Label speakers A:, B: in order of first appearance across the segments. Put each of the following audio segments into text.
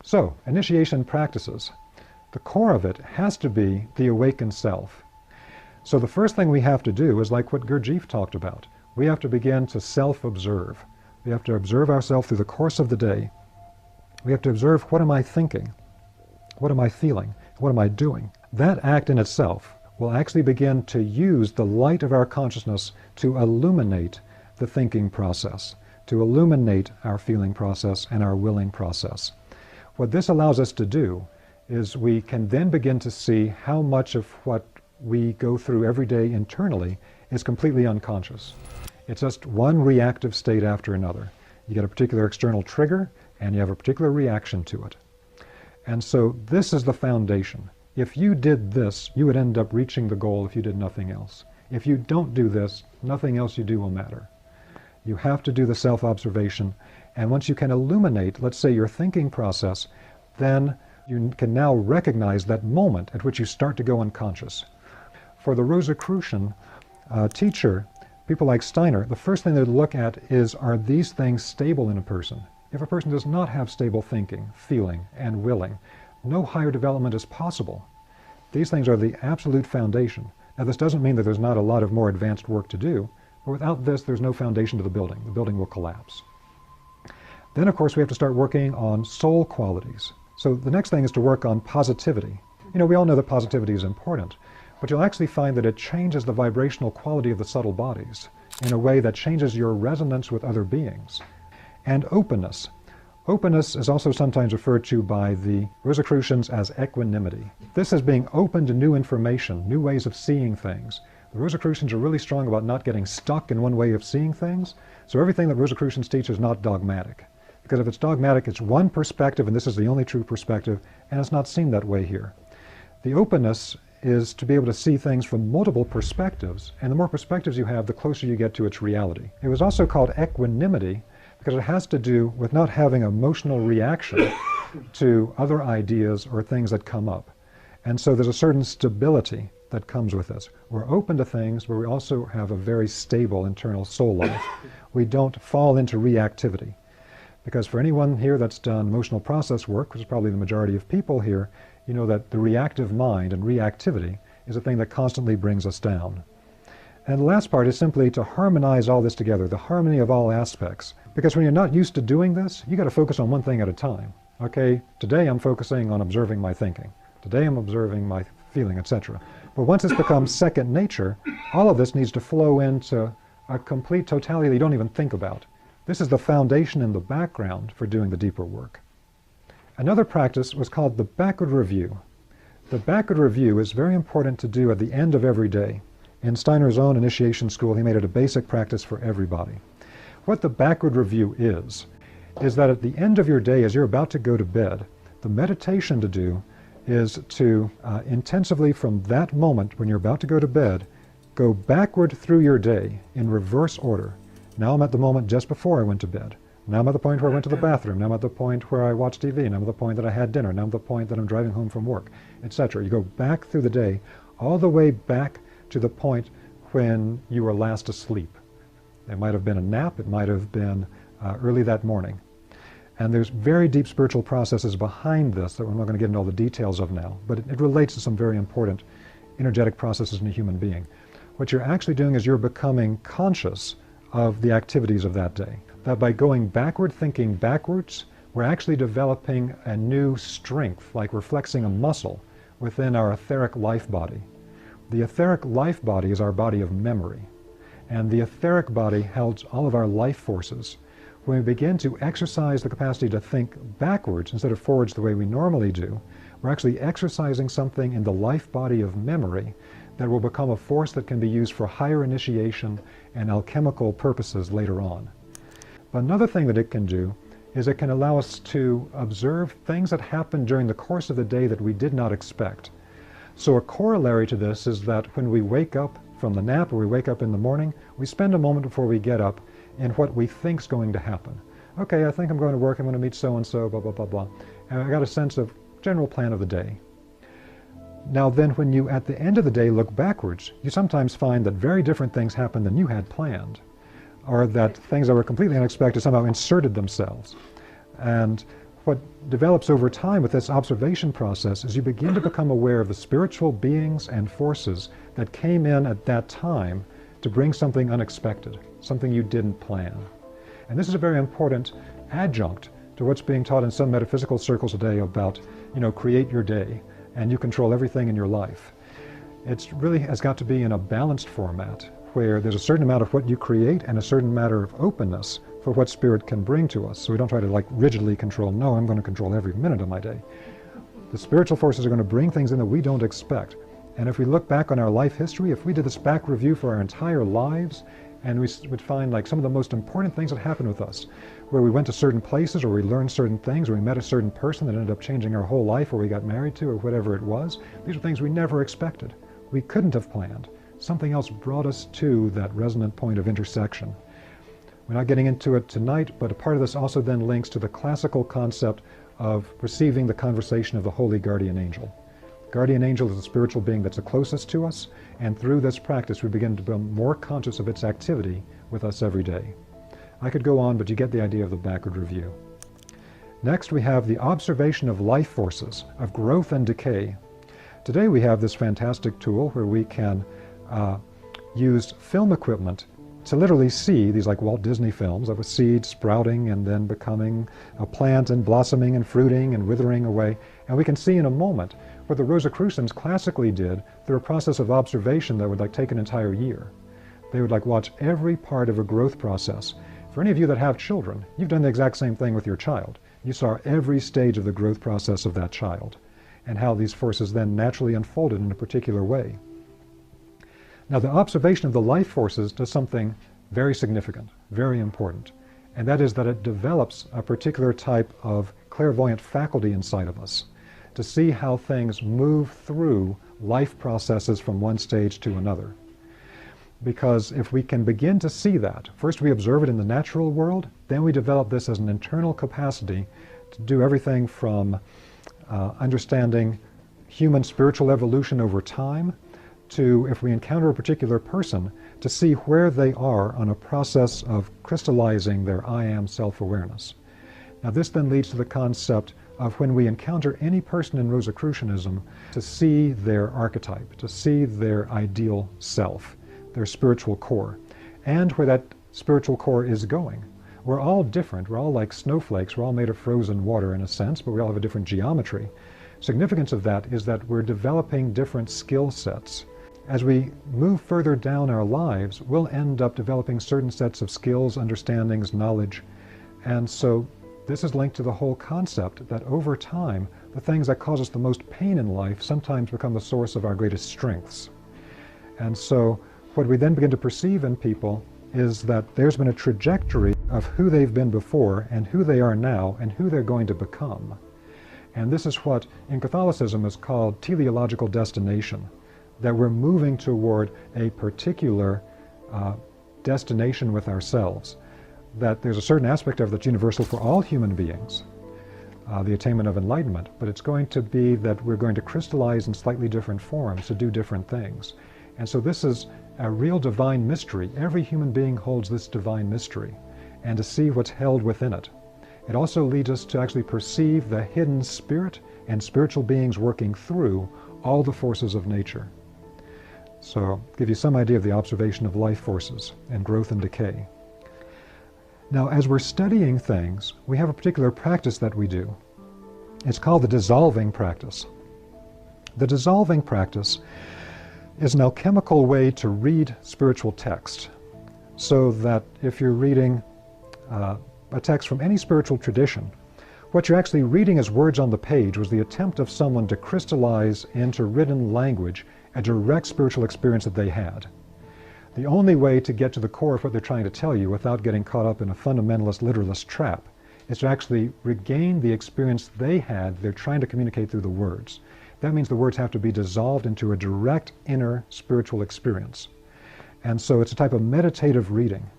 A: So, initiation practices. The core of it has to be the awakened self. So the first thing we have to do is like what Gurdjieff talked about. We have to begin to self-observe. We have to observe ourselves through the course of the day. We have to observe, what am I thinking? What am I feeling? What am I doing? That act in itself will actually begin to use the light of our consciousness to illuminate the thinking process, to illuminate our feeling process and our willing process. What this allows us to do is we can then begin to see how much of what we go through every day internally is completely unconscious. It's just one reactive state after another. You get a particular external trigger and you have a particular reaction to it. And so this is the foundation. If you did this, you would end up reaching the goal if you did nothing else. If you don't do this, nothing else you do will matter. You have to do the self-observation, and once you can illuminate, let's say, your thinking process, then you can now recognize that moment at which you start to go unconscious. For the Rosicrucian teacher, people like Steiner, the first thing they look at is, are these things stable in a person? If a person does not have stable thinking, feeling, and willing, no higher development is possible. These things are the absolute foundation. Now, this doesn't mean that there's not a lot of more advanced work to do, but without this, there's no foundation to the building. The building will collapse. Then, of course, we have to start working on soul qualities. So the next thing is to work on positivity. You know, we all know that positivity is important, but you'll actually find that it changes the vibrational quality of the subtle bodies in a way that changes your resonance with other beings. And openness. Openness is also sometimes referred to by the Rosicrucians as equanimity. This is being open to new information, new ways of seeing things. The Rosicrucians are really strong about not getting stuck in one way of seeing things, so everything that Rosicrucians teach is not dogmatic. Because if it's dogmatic, it's one perspective, and this is the only true perspective, and it's not seen that way here. The openness is to be able to see things from multiple perspectives, and the more perspectives you have, the closer you get to its reality. It was also called equanimity because it has to do with not having emotional reaction to other ideas or things that come up. And so there's a certain stability that comes with this. We're open to things, but we also have a very stable internal soul life. We don't fall into reactivity. Because for anyone here that's done emotional process work, which is probably the majority of people here, you know that the reactive mind and reactivity is a thing that constantly brings us down. And the last part is simply to harmonize all this together, the harmony of all aspects. Because when you're not used to doing this, you got to focus on one thing at a time. Okay, today I'm focusing on observing my thinking. Today I'm observing my feeling, etc. But once it's become second nature, all of this needs to flow into a complete totality that you don't even think about. This is the foundation in the background for doing the deeper work. Another practice was called the backward review. The backward review is very important to do at the end of every day. In Steiner's own initiation school, he made it a basic practice for everybody. What the backward review is that at the end of your day, as you're about to go to bed, the meditation to do is to intensively from that moment when you're about to go to bed, go backward through your day in reverse order. Now I'm at the moment just before I went to bed. Now I'm at the point where I went to the bathroom. Now I'm at the point where I watched TV. Now I'm at the point that I had dinner. Now I'm at the point that I'm driving home from work, etc. You go back through the day, all the way back to the point when you were last asleep. It might have been a nap. It might have been early that morning. And there's very deep spiritual processes behind this that we're not going to get into all the details of now, but it relates to some very important energetic processes in a human being. What you're actually doing is you're becoming conscious of the activities of that day. That by going backward, thinking backwards, we're actually developing a new strength, like we're flexing a muscle within our etheric life body. The etheric life body is our body of memory, and the etheric body holds all of our life forces. When we begin to exercise the capacity to think backwards instead of forwards the way we normally do, we're actually exercising something in the life body of memory that will become a force that can be used for higher initiation and alchemical purposes later on. But another thing that it can do is it can allow us to observe things that happen during the course of the day that we did not expect. So a corollary to this is that when we wake up from the nap or we wake up in the morning, we spend a moment before we get up in what we think is going to happen. Okay, I think I'm going to work, I'm going to meet so-and-so, blah, blah, blah, blah. And I got a sense of general plan of the day. Now then, when you, at the end of the day, look backwards, you sometimes find that very different things happen than you had planned, or that things that were completely unexpected somehow inserted themselves. And what develops over time with this observation process is you begin to become aware of the spiritual beings and forces that came in at that time to bring something unexpected, something you didn't plan. And this is a very important adjunct to what's being taught in some metaphysical circles today about, create your day and you control everything in your life. It really has got to be in a balanced format where there's a certain amount of what you create and a certain matter of openness for what Spirit can bring to us. So we don't try to rigidly control, no, I'm going to control every minute of my day. The spiritual forces are going to bring things in that we don't expect. And if we look back on our life history, if we did this back review for our entire lives, and we would find some of the most important things that happened with us, where we went to certain places, or we learned certain things, or we met a certain person that ended up changing our whole life, or we got married to, or whatever it was. These are things we never expected. We couldn't have planned. Something else brought us to that resonant point of intersection. We're not getting into it tonight, but a part of this also then links to the classical concept of receiving the conversation of the holy guardian angel. Guardian angel is the spiritual being that's the closest to us, and through this practice we begin to become more conscious of its activity with us every day. I could go on, but you get the idea of the backward review. Next, we have the observation of life forces, of growth and decay. Today we have this fantastic tool where we can use film equipment to literally see these Walt Disney films of a seed sprouting and then becoming a plant and blossoming and fruiting and withering away. And we can see in a moment what the Rosicrucians classically did through a process of observation that would take an entire year. They would watch every part of a growth process. For any of you that have children, you've done the exact same thing with your child. You saw every stage of the growth process of that child and how these forces then naturally unfolded in a particular way. Now, the observation of the life forces does something very significant, very important, and that is that it develops a particular type of clairvoyant faculty inside of us to see how things move through life processes from one stage to another. Because if we can begin to see that, first we observe it in the natural world, then we develop this as an internal capacity to do everything from understanding human spiritual evolution over time, to, if we encounter a particular person, to see where they are on a process of crystallizing their I am self-awareness. Now this then leads to the concept of when we encounter any person in Rosicrucianism, to see their archetype, to see their ideal self, their spiritual core, and where that spiritual core is going. We're all different. We're all like snowflakes. We're all made of frozen water in a sense, but we all have a different geometry. Significance of that is that we're developing different skill sets. As we move further down our lives, we'll end up developing certain sets of skills, understandings, knowledge. And so this is linked to the whole concept that over time, the things that cause us the most pain in life sometimes become the source of our greatest strengths. And so what we then begin to perceive in people is that there's been a trajectory of who they've been before and who they are now and who they're going to become. And this is what in Catholicism is called teleological destination, that we're moving toward a particular destination with ourselves, that there's a certain aspect of that's universal for all human beings, the attainment of enlightenment, but it's going to be that we're going to crystallize in slightly different forms to do different things. And so this is a real divine mystery. Every human being holds this divine mystery, and to see what's held within it. It also leads us to actually perceive the hidden spirit and spiritual beings working through all the forces of nature. So, give you some idea of the observation of life forces and growth and decay. Now, as we're studying things, we have a particular practice that we do. It's called the dissolving practice. The dissolving practice is an alchemical way to read spiritual text, so that if you're reading a text from any spiritual tradition, what you're actually reading as words on the page was the attempt of someone to crystallize into written language a direct spiritual experience that they had. The only way to get to the core of what they're trying to tell you without getting caught up in a fundamentalist literalist trap is to actually regain the experience they had they're trying to communicate through the words. That means the words have to be dissolved into a direct inner spiritual experience. And so it's a type of meditative reading.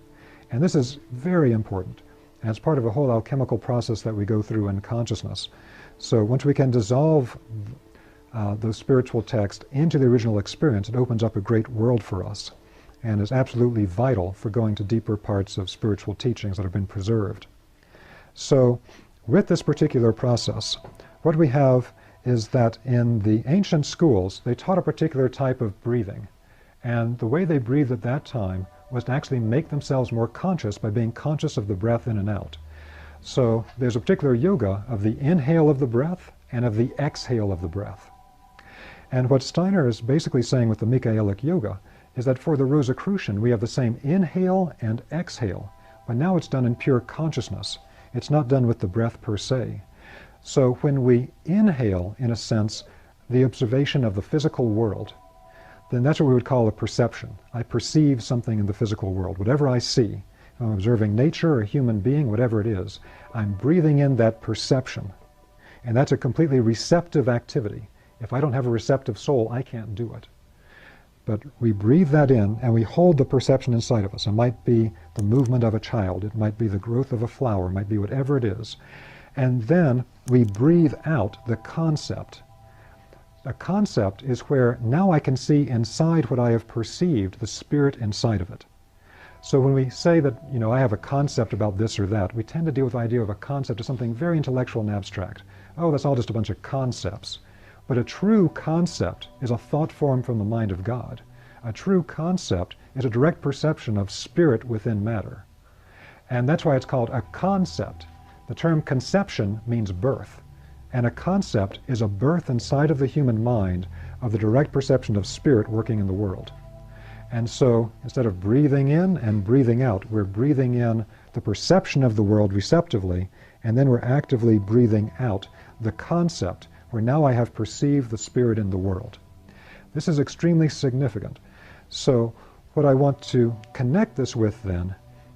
A: And this is very important. And it's part of a whole alchemical process that we go through in consciousness. So once we can dissolve those spiritual texts into the original experience, it opens up a great world for us and is absolutely vital for going to deeper parts of spiritual teachings that have been preserved. So with this particular process, what we have is that in the ancient schools, they taught a particular type of breathing. And the way they breathed at that time was to actually make themselves more conscious by being conscious of the breath in and out. So there's a particular yoga of the inhale of the breath and of the exhale of the breath. And what Steiner is basically saying with the Michaelic yoga is that for the Rosicrucian, we have the same inhale and exhale, but now it's done in pure consciousness. It's not done with the breath per se. So when we inhale, in a sense, the observation of the physical world, then that's what we would call a perception. I perceive something in the physical world. Whatever I see, if I'm observing nature or a human being, whatever it is, I'm breathing in that perception. And that's a completely receptive activity. If I don't have a receptive soul, I can't do it. But we breathe that in and we hold the perception inside of us. It might be the movement of a child. It might be the growth of a flower. It might be whatever it is. And then we breathe out the concept. A concept is where now I can see inside what I have perceived, the spirit inside of it. So when we say that, I have a concept about this or that, we tend to deal with the idea of a concept as something very intellectual and abstract. Oh, that's all just a bunch of concepts. But a true concept is a thought form from the mind of God. A true concept is a direct perception of spirit within matter. And that's why it's called a concept. The term conception means birth. And a concept is a birth inside of the human mind of the direct perception of spirit working in the world. And so instead of breathing in and breathing out, we're breathing in the perception of the world receptively, and then we're actively breathing out the concept, where now I have perceived the spirit in the world. This is extremely significant. So what I want to connect this with then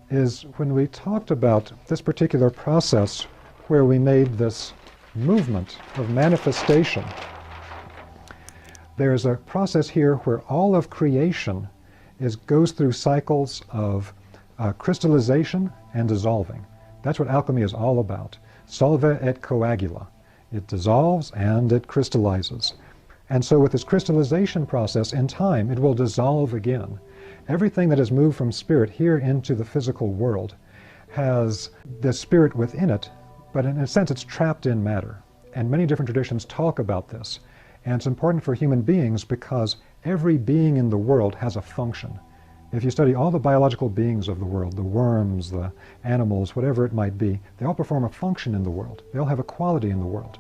A: is when we talked about this particular process where we made this movement of manifestation, there's a process here where all of creation goes through cycles of crystallization and dissolving. That's what alchemy is all about. Solva et coagula. It dissolves and it crystallizes. And so with this crystallization process, in time, it will dissolve again. Everything that has moved from spirit here into the physical world has the spirit within it, but in a sense it's trapped in matter. And many different traditions talk about this. And it's important for human beings because every being in the world has a function. If you study all the biological beings of the world, the worms, the animals, whatever it might be, they all perform a function in the world. They all have a quality in the world.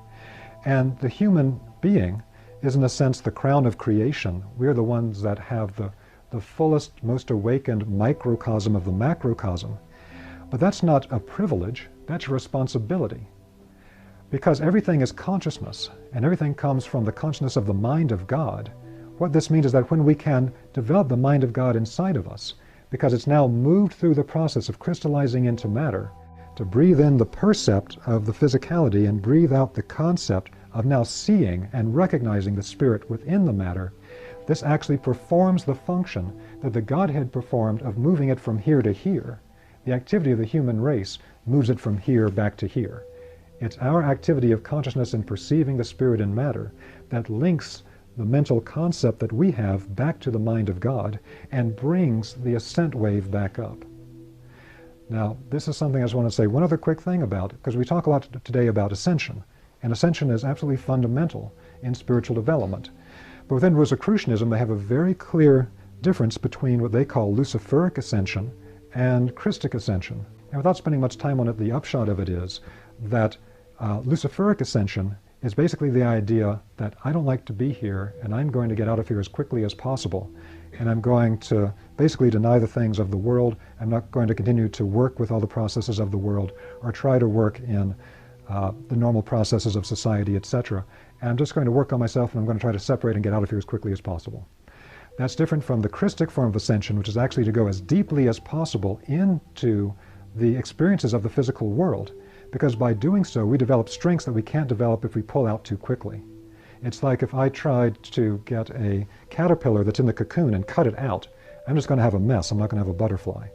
A: And the human being is, in a sense, the crown of creation. We're the ones that have the fullest, most awakened microcosm of the macrocosm. But that's not a privilege, that's a responsibility. Because everything is consciousness, and everything comes from the consciousness of the mind of God. What this means is that when we can develop the mind of God inside of us, because it's now moved through the process of crystallizing into matter, to breathe in the percept of the physicality and breathe out the concept of now seeing and recognizing the spirit within the matter, this actually performs the function that the Godhead performed of moving it from here to here. The activity of the human race moves it from here back to here. It's our activity of consciousness in perceiving the spirit in matter that links the mental concept that we have back to the mind of God and brings the ascent wave back up. Now, this is something I just want to say one other quick thing about, because we talk a lot today about ascension, and ascension is absolutely fundamental in spiritual development. But within Rosicrucianism, they have a very clear difference between what they call luciferic ascension and christic ascension. And without spending much time on it, the upshot of it is that luciferic ascension is basically the idea that I don't like to be here, and I'm going to get out of here as quickly as possible. And I'm going to basically deny the things of the world. I'm not going to continue to work with all the processes of the world or try to work in the normal processes of society, etc. And I'm just going to work on myself, and I'm going to try to separate and get out of here as quickly as possible. That's different from the christic form of ascension, which is actually to go as deeply as possible into the experiences of the physical world, because by doing so, we develop strengths that we can't develop if we pull out too quickly. It's like if I tried to get a caterpillar that's in the cocoon and cut it out, I'm just going to have a mess. I'm not going to have a butterfly.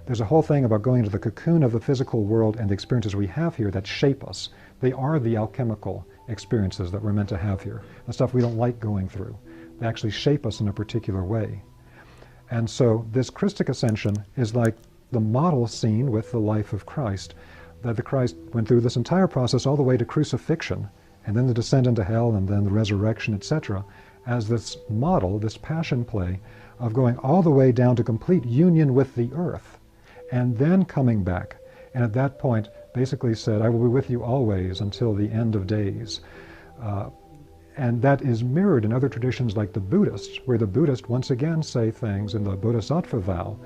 A: There's a whole thing about going into the cocoon of the physical world and the experiences we have here that shape us. They are the alchemical experiences that we're meant to have here, the stuff we don't like going through. They actually shape us in a particular way. And so this christic ascension is like the model scene with the life of Christ, that the Christ went through this entire process all the way to crucifixion, and then the descent into hell, and then the resurrection, etc., as this model, this passion play of going all the way down to complete union with the earth, and then coming back, and at that point basically said, I will be with you always until the end of days. And that is mirrored in other traditions like the Buddhists, where the Buddhists once again say things in the Bodhisattva vow,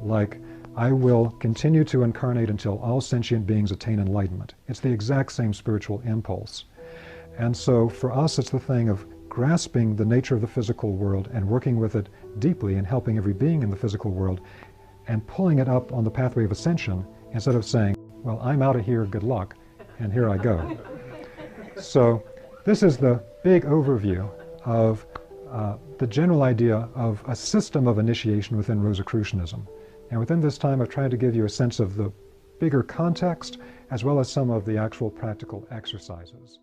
A: like, I will continue to incarnate until all sentient beings attain enlightenment. It's the exact same spiritual impulse. And so for us, it's the thing of grasping the nature of the physical world and working with it deeply and helping every being in the physical world and pulling it up on the pathway of ascension instead of saying, well, I'm out of here, good luck, and here I go. So this is the big overview of the general idea of a system of initiation within Rosicrucianism. And within this time, I've tried to give you a sense of the bigger context as well as some of the actual practical exercises.